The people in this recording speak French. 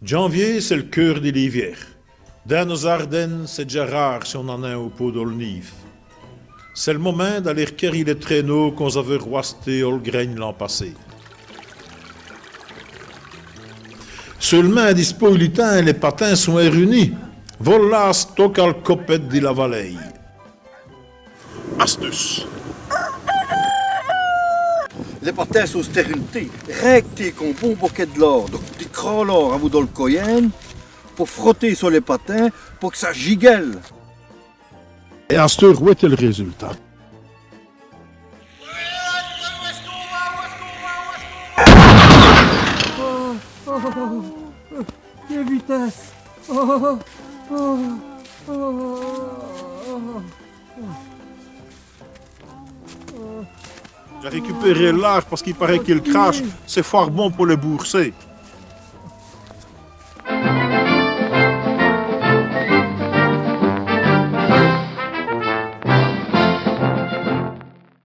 Janvier, c'est le cœur des rivières. Dans nos Ardennes, c'est déjà rare si on en a au pot d'Olnive. C'est le moment d'aller requérir les traîneaux qu'on avait roistés au grain l'an passé. Seulement à dispo du temps, les patins sont réunis. Voilà stock al copette de la vallée. Astuce. Les patins sont stérilisés, rectés comme bon bouquet de l'or. Donc, tu crées l'or à vous dans le coyen pour frotter sur les patins pour que ça giguelle. Et à ce où était le résultat? Quelle vitesse! J'ai récupéré l'âge parce qu'il paraît qu'il crache. C'est fort bon pour les bourser.